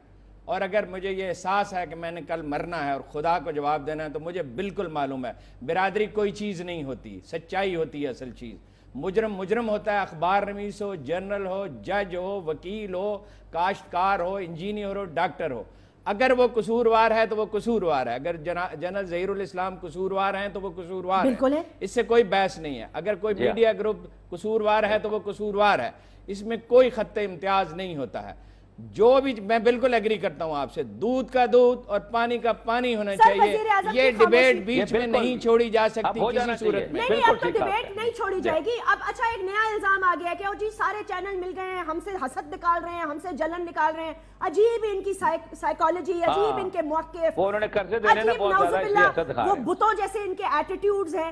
اور اگر مجھے یہ احساس ہے کہ میں نے کل مرنا ہے اور خدا کو جواب دینا ہے, تو مجھے بالکل معلوم ہے برادری کوئی چیز نہیں ہوتی, سچائی ہوتی ہے اصل چیز. مجرم مجرم ہوتا ہے, اخبار نویس ہو, جنرل ہو, جج ہو, وکیل ہو, کاشتکار ہو, انجینئر ہو, ڈاکٹر ہو. اگر وہ قصوروار ہے تو وہ قصوروار ہے. اگر جنرل ظہیر الاسلام قصوروار ہیں تو وہ قصوروار ہیں, اس سے کوئی بحث نہیں ہے. اگر کوئی میڈیا گروپ قصوروار ہے تو وہ قصوروار ہے, اس میں کوئی خط امتیاز نہیں ہوتا ہے. جو بھی میں بالکل ایگری کرتا ہوں آپ سے, دودھ کا دودھ اور پانی کا پانی ہونا چاہیے. یہ ڈیبیٹ بیچ میں نہیں چھوڑی جا سکتی کسی صورت میں. نہیں, اب تو ڈیبیٹ نہیں چھوڑی جائے گی. اب اچھا ایک نیا الزام آ گیا کہ جی سارے چینل مل گئے ہیں, ہم سے حسد نکال رہے ہیں, ہم سے جلن نکال رہے ہیں. عجیب ان کی سائیکالوجی, عجیب ان کے موقف, عجیب نعوذ باللہ وہ بتوں جیسے ان کے ایٹیٹیوڈز ہیں.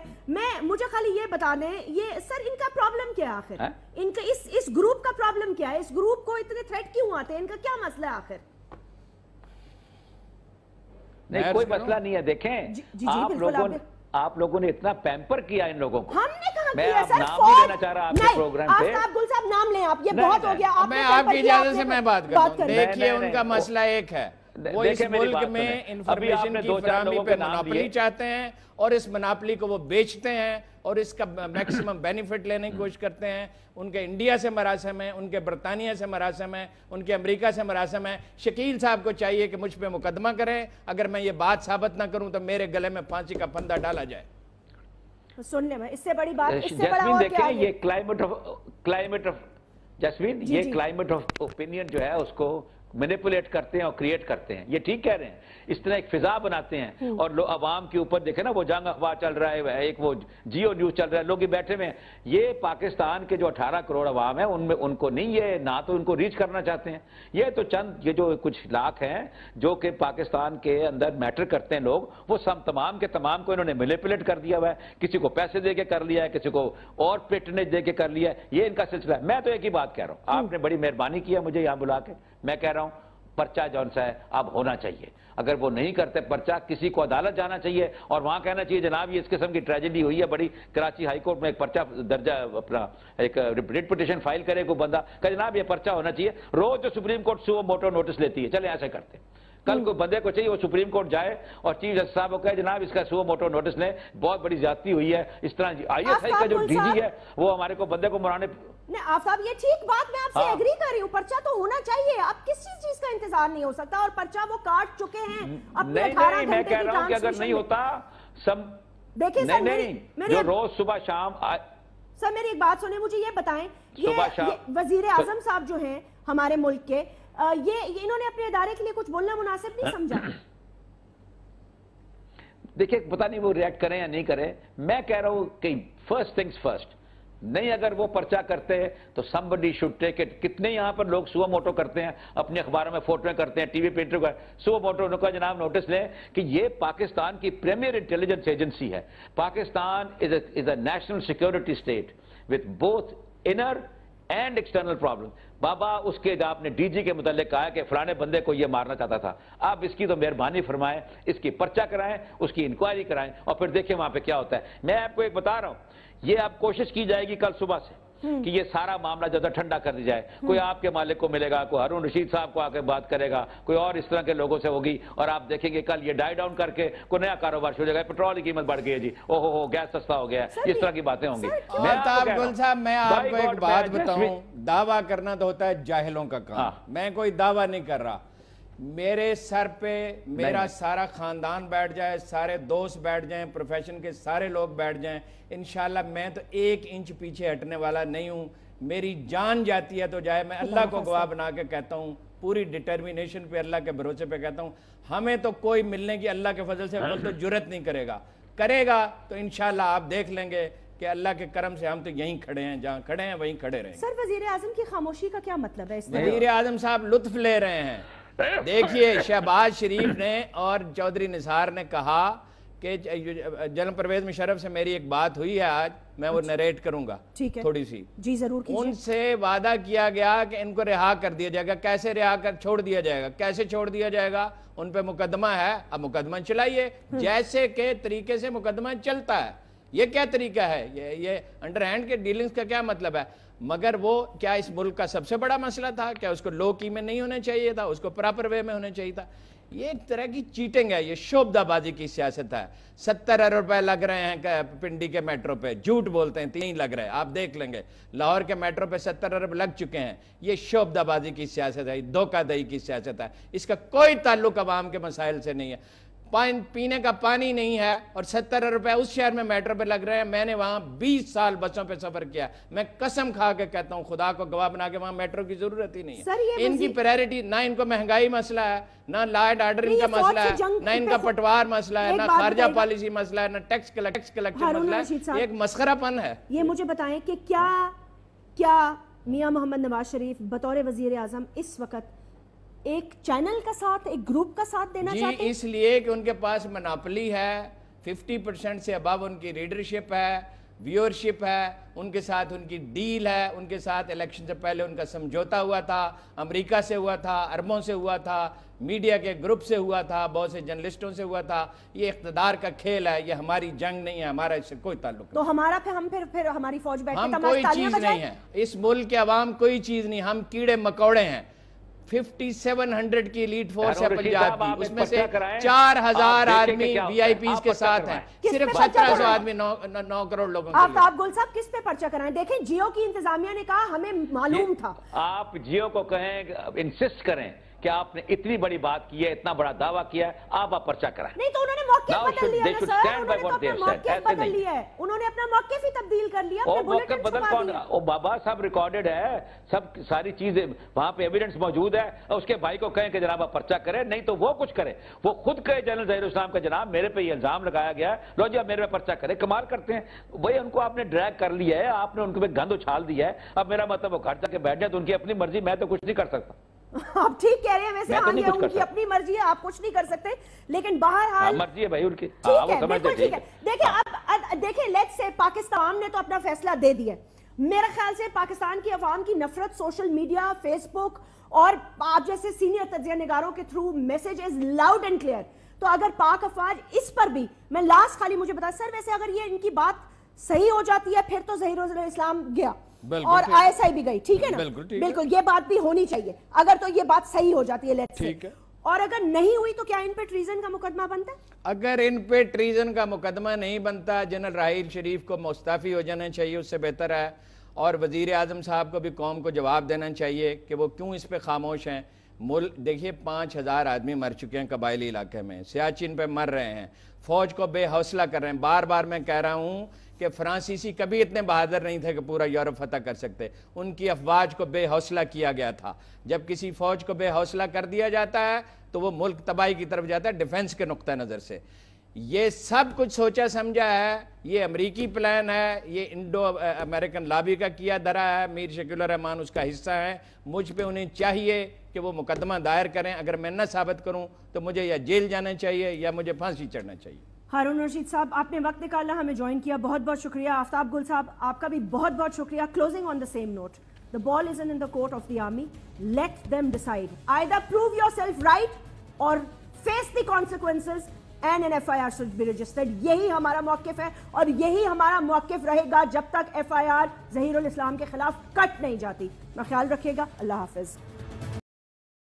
مجھے خالی یہ بتا دیں, یہ سر ان کا پرابلم کیا ہے آخر, ان کا اس گروپ کا پرابلم کیا ہے, اس گروپ کو اتنے تھریٹ کیوں آتے ہیں, ان کا کیا مسئلہ ہے آخر؟ نہیں کوئی مسئلہ نہیں ہے. دیکھیں آپ لوگوں نے اتنا پیمپر کیا ان لوگوں کو. ہم نے کہا میں کیا آپ سر, نام نہیں لینا چاہ رہا آپ کے پروگرام پہ. آفتاب گل صاحب نام لیں آپ, یہ بہت ہو گیا. میں آپ کی اجازت سے میں بات کرتا ہوں. دیکھیے ان کا مسئلہ ایک ہے, وہ اس ملک میں انفارمیشن کی فراہمی پہ مناپلی چاہتے ہیں اور اس مناپلی کو وہ بیچتے ہیں اور اس کا میکسیمم بینیفٹ لینے کی کوشش کرتے ہیں. ان کے انڈیا سے مراسم ہیں, ان کے برطانیہ سے مراسم ہیں, ان کے امریکہ سے مراسم ہیں. شکیل صاحب کو چاہیے کہ مجھ پہ مقدمہ کریں, اگر میں یہ بات ثابت نہ کروں تو میرے گلے میں پھانسی کا پھندا ڈالا جائے. سن لیں, میں اس سے بڑی بات, اس سے بڑا اور کیا ہے. یہ کلائمیٹ آف جسمین, یہ کلائمیٹ آف اوپینین جو ہے اس کو مینیپولیٹ کرتے ہیں اور کریٹ کرتے ہیں. یہ ٹھیک کہہ رہے ہیں, اس طرح ایک فضا بناتے ہیں اور عوام کے اوپر دیکھیں نا, وہ جنگ اخبار چل رہا ہے, ایک وہ جیو نیوز چل رہا ہے, لوگ ہی بیٹھے ہوئے ہیں. یہ پاکستان کے جو 18 کروڑ عوام ہیں ان کو نہیں, یہ نہ تو ان کو ریچ کرنا چاہتے ہیں. یہ تو چند یہ جو کچھ لاکھ ہیں جو کہ پاکستان کے اندر میٹر کرتے ہیں لوگ, وہ تمام کے تمام کو انہوں نے مینیپولیٹ کر دیا ہوا ہے. کسی کو پیسے دے کے کر لیا ہے, کسی کو اور پیٹرنیج دے کے کر لیا ہے. یہ ان کا سلسلہ ہے. میں تو ایک ہی بات کہہ رہا ہوں, آپ نے بڑی مہربانی کیا مجھے یہاں بلا کے. میں کہہ رہا ہوں پرچہ جون سا ہے اب ہونا چاہیے. اگر وہ نہیں کرتے پرچہ, کسی کو عدالت جانا چاہیے اور وہاں کہنا چاہیے جناب یہ اس قسم کی ٹریجڈی ہوئی ہے بڑی, کراچی ہائی کورٹ میں ایک پرچہ درجہ اپنا ایک ریٹ پٹیشن فائل کرے کوئی بندہ کہ جناب یہ پرچہ ہونا چاہیے. روز جو Supreme Court suo motu notice لیتی ہے, چلیں ایسے کرتے. کل کوئی بندے کو چاہیے وہ سپریم کورٹ جائے اور چیف جسٹس صاحب کو کہے جناب اس کا سو موٹو نوٹس لیں, بہت بڑی زیادتی ہوئی ہے. اس طرح آئی ایس آئی کا جو ڈی جی ہے وہ ہمارے کو بندے کو مرانے. نہیں آفتاب, یہ ٹھیک بات, میں آپ سے ایگری کر رہی ہوں, پرچہ تو ہونا چاہیے. اب کس چیز کا انتظار نہیں ہو سکتا, اور پرچہ وہ کاٹ چکے ہیں اپنے 18 میں کہہ رہا ہوں کہ اگر نہیں ہوتا سب دیکھیں سر, نہیں جو روز صبح شام. سر میری ایک بات سنیں, مجھے یہ بتائیں, یہ وزیر اعظم صاحب جو ہیں ہمارے ملک کے, یہ انہوں نے اپنے ادارے کے لیے کچھ بولنا مناسب نہیں سمجھا؟ دیکھیں پتہ نہیں وہ ریئیکٹ کریں یا نہیں کریں. میں کہہ رہا ہوں کہ فرسٹ تھنگز فرسٹ, نہیں اگر وہ پرچہ کرتے تو somebody should take it. کتنے یہاں پر لوگ سو موٹو کرتے ہیں, اپنے اخباروں میں فوٹویں کرتے ہیں, ٹی وی پہ انٹرویو کرتے ہیں. سو موٹو کا جناب نوٹس لیں کہ یہ پاکستان کی پریمیئر انٹیلیجنس ایجنسی ہے. Pakistan is a national security state with both inner and external problems. بابا اس کے آپ نے ڈی جی کے متعلق کہا کہ فلانے بندے کو یہ مارنا چاہتا تھا. آپ اس کی تو مہربانی فرمائیں, اس کی پرچہ کرائیں, اس کی انکوائری کرائیں اور پھر دیکھیں وہاں پہ کیا ہوتا ہے. میں آپ کو ایک بتا رہا ہوں, یہ آپ کوشش کی جائے گی کل صبح سے کہ یہ سارا معاملہ زیادہ ٹھنڈا کر دی جائے. کوئی آپ کے مالک کو ملے گا, کوئی ہارون رشید صاحب کو آ کے بات کرے گا, کوئی اور اس طرح کے لوگوں سے ہوگی, اور آپ دیکھیں گے کل یہ ڈائی ڈاؤن کر کے کوئی نیا کاروبار شروع ہو جائے گا. پیٹرول کی قیمت بڑھ گئی ہے جی, اوہو ہو گیس سستا ہو گیا ہے, اس طرح کی باتیں ہوں گی. آفتاب گل صاحب میں آپ کو ایک بات بتاؤں, دعویٰ کرنا تو ہوتا ہے جاہلوں کا کام. میں کوئی دعویٰ نہیں کر رہا. میرے سر پہ میرا سارا خاندان بیٹھ جائے, سارے دوست بیٹھ جائیں, پروفیشن کے سارے لوگ بیٹھ جائیں, انشاءاللہ میں تو 1 انچ پیچھے ہٹنے والا نہیں ہوں. میری جان جاتی ہے تو جائے. میں اللہ کو گواہ بنا کے کہتا ہوں پوری ڈٹرمینیشن پہ اللہ کے بھروسے پہ کہتا ہوں ہمیں تو کوئی ملنے کی اللہ کے فضل سے تو جرت نہیں کرے گا تو انشاءاللہ آپ دیکھ لیں گے کہ اللہ کے کرم سے ہم تو یہیں کھڑے ہیں، جہاں کھڑے ہیں وہیں کھڑے رہیں گے۔ سر وزیر اعظم کی خاموشی کا کیا مطلب ہے اس میں؟ وزیر اعظم صاحب لطف لے رہے ہیں۔ دیکھیے شہباز شریف نے اور چودھری نثار نے کہا کہ جنرل پرویز مشرف سے میری ایک بات ہوئی ہے آج، میں وہ نریٹ کروں گا تھوڑی سی۔ جی ضرور کیجئے۔ ان سے وعدہ کیا گیا کہ ان کو رہا کر دیا جائے گا۔ کیسے رہا کر چھوڑ دیا جائے گا؟ کیسے چھوڑ دیا جائے گا؟ ان پہ مقدمہ ہے، اب مقدمہ چلائیے جیسے کہ طریقے سے مقدمہ چلتا ہے۔ یہ کیا طریقہ ہے؟ یہ انڈر ہینڈ کے ڈیلنگز کا کیا مطلب ہے؟ مگر وہ کیا اس ملک کا سب سے بڑا مسئلہ تھا؟ کیا اس کو لو کی میں نہیں ہونا چاہیے تھا؟ اس کو پراپر وے میں ہونا چاہیے تھا؟ یہ ایک طرح کی چیٹنگ ہے، یہ شعبدہ بازی کی سیاست ہے۔ 70 ارب روپے لگ رہے ہیں پنڈی کے میٹرو پہ، جھوٹ بولتے ہیں 3 لگ رہے ہیں، آپ دیکھ لیں گے لاہور کے میٹرو پہ 70 ارب لگ چکے ہیں۔ یہ شعبدہ بازی کی سیاست ہے، دھوکہ دہی کی سیاست ہے، اس کا کوئی تعلق عوام کے مسائل سے نہیں ہے۔ پینے کا پانی نہیں ہے اور 70 ارب روپے اس شہر میں میٹرو پہ لگ رہے ہیں۔ میں نے وہاں 20 سال بسوں پہ سفر کیا، میں قسم کھا کے کہتا ہوں، خدا کو گواہ بنا کے، وہاں میٹرو کی ضرورت ہی نہیں ہے۔ ان کی پرائرٹی نہ ان کو مہنگائی مسئلہ ہے، نہ لا اینڈ آرڈر ان کا مسئلہ ہے، نہ ان کا پٹوار مسئلہ ہے، نہ خارجہ پالیسی مسئلہ ہے، نہ ٹیکس کلیکشن مسئلہ ہے، ایک مسخرہ پن ہے۔ یہ مجھے بتائیں کہ کیا میاں محمد نواز شریف بطور وزیر اعظم اس وقت ایک چینل کا ساتھ، ایک گروپ کا ساتھ دینا چاہتے ہیں؟ جی اس لیے کہ ان کے پاس مناپلی ہے، 50% سے اباب ان کی ریڈرشپ ہے، ویورشپ ہے، ان کے ساتھ ان کی ڈیل ہے، ان کے ساتھ الیکشن سے پہلے ان کا سمجھوتا ہوا تھا، امریکہ سے ہوا تھا، عربوں سے ہوا تھا، میڈیا کے گروپ سے ہوا تھا، بہت سے جرنلسٹوں سے ہوا تھا۔ یہ اقتدار کا کھیل ہے، یہ ہماری جنگ نہیں ہے، ہمارا اس سے کوئی تعلق نہیں۔ تو ہمارا پھر ہماری فوج بیٹھے ہم کوئی چیز نہیں ہے، اس ملک کے عوام کوئی چیز نہیں، ہم کیڑے مکوڑے ہیں۔ 5700 کی لیڈ فورس ہے پنجاب کی، اس میں سے 4000 آدمی وی آئی پیز کے ساتھ ہیں، صرف 1700 آدمی 9 کروڑ لوگوں کے لیے۔ آپ گل صاحب کس پہ پرچہ کرائیں؟ دیکھیں جیو کی انتظامیہ نے کہا ہمیں معلوم تھا۔ آپ جیو کو کہیں، انسسٹ کریں کہ آپ نے اتنی بڑی بات کی ہے، اتنا بڑا دعویٰ کیا ہے، آپ پرچہ کرائیں۔ نہیں تو انہوں نے موقف بدل لیا نا سر، انہوں نے اپنا موقف بدل لیا ہے، انہوں نے اپنا موقف ہی تبدیل کر لیا، اپنے بلیٹن چھپا دیا۔ وہ بابا صاحب ریکارڈڈ ہے، سب ساری چیزیں وہاں پہ ایویڈنس موجود ہے، اور اس کے بھائی کو کہیں کہ جناب آپ پرچہ کریں، نہیں تو وہ کچھ کرے۔ وہ خود کہے جنرل ظہیر اسلام کا جناب میرے پہ یہ الزام لگایا گیا ہے، لو جی آپ میرے پہ پرچہ کرے۔ کمال کرتے ہیں، وہی ان کو آپ نے ڈریگ کر لیا ہے، آپ نے ان پہ گند اچھال دیا ہے۔ اب میرا مطلب وہ گھر جا کے بیٹھ جائے تو ان کی اپنی مرضی، میں تو کچھ نہیں کر سکتا۔ آپ ٹھیک کہہ رہے ہیں، ویسے ہاں یہ ان کی اپنی مرضی ہے، آپ کچھ نہیں کر سکتے، لیکن بہرحال مرضی ہے بھائی ان کی، ٹھیک ہے، بالکل ٹھیک ہے۔ دیکھیں اب دیکھیں لیٹس سے پاکستان نے تو اپنا فیصلہ دے دیا، میرے خیال سے پاکستان کی عوام کی نفرت سوشل میڈیا، فیس بک اور آپ جیسے سینئر تجزیہ نگاروں کے through message is loud and clear. تو اگر پاک افواج اس پر بھی، میں لاسٹ خالی مجھے بتا سر، ویسے اگر یہ ان کی بات صحیح ہو جاتی ہے پھر تو ظہیر اسلام گیا اور آئی ایس آئی بھی گئی، ٹھیک ہے نا؟ بالکل یہ بات بھی ہونی چاہیے، اگر تو یہ بات صحیح ہو جاتی ہے لیٹس سے، اور اگر نہیں ہوئی تو کیا ان پہ ٹریزن کا مقدمہ بنتا ہے؟ اگر ان پہ ٹریزن کا مقدمہ نہیں بنتا، جنرل راحیل شریف کو مستعفی ہو جانا چاہیے، اس سے بہتر ہے، اور وزیر اعظم صاحب کو بھی قوم کو جواب دینا چاہیے کہ وہ کیوں اس پہ خاموش ہیں۔ دیکھیے 5000 آدمی مر چکے ہیں قبائلی علاقے میں، سیاچن پہ مر رہے ہیں، فوج کو بے حوصلہ کر رہے ہیں۔ بار بار میں کہہ رہا ہوں کہ فرانسیسی کبھی اتنے بہادر نہیں تھے کہ پورا یورپ فتح کر سکتے، ان کی افواج کو بے حوصلہ کیا گیا تھا۔ جب کسی فوج کو بے حوصلہ کر دیا جاتا ہے تو وہ ملک تباہی کی طرف جاتا ہے ڈیفنس کے نقطہ نظر سے۔ یہ سب کچھ سوچا سمجھا ہے، یہ امریکی پلان ہے، یہ انڈو امریکن لابی کا کیا دھرا ہے، میر شکیل الرحمان اس کا حصہ ہے۔ مجھ پہ انہیں چاہیے کہ وہ مقدمہ دائر کریں، اگر میں نہ ثابت کروں تو مجھے یا جیل جانا چاہیے یا مجھے پھانسی چڑھنا چاہیے۔ ہارون رشید صاحب آپ نے وقت نکالا ہمیں جوائن کیا، بہت بہت شکریہ۔ آفتاب گل صاحب آپ کا بھی بہت بہت شکریہ۔ Closing on the same note, the ball isn't in the court of the army, let them decide, either prove yourself right or face the consequences and an FIR should be registered۔ یہی ہمارا موقف ہے اور یہی ہمارا موقف رہے گا جب تک FIR ظہیر الاسلام کے خلاف کٹ نہیں جاتی۔ میں خیال رکھیے گا، اللہ حافظ۔